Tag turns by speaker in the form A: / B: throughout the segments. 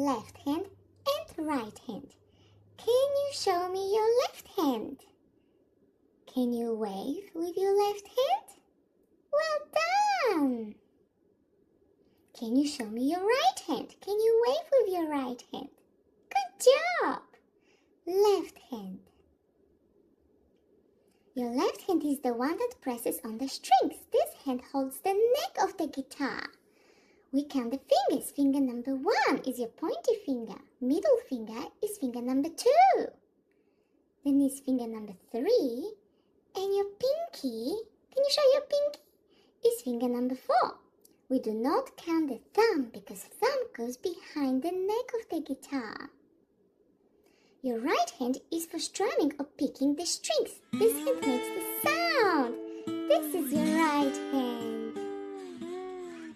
A: left hand and right hand. Can you show me your left hand? Can you wave with your left hand? Well done! Can you show me your right hand? Can you wave with your right hand? Good job! Left hand. Your left hand is the one that presses on the strings. This hand holds the neck of the guitar. We count the fingers. Finger number 1 is your pointy finger. Middle finger is finger number 2. Then is finger number 3. And your pinky, can you show your pinky? Is finger number 4. We do not count the thumb because thumb goes behind the neck of the guitar. Your right hand is for strumming or picking the strings. This hand makes the sound. This is your right hand.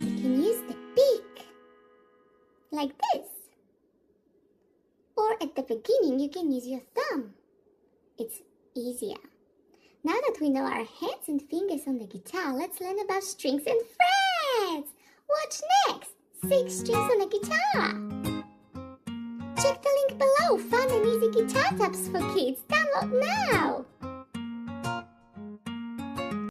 A: You can use the pick like this. Or at the beginning you can use your thumb. It's easier. Now that we know our hands and fingers on the guitar, let's learn about strings and frets. Watch next. 6 strings on a guitar. Check the link below. Fun and easy guitar tabs for kids. Download now.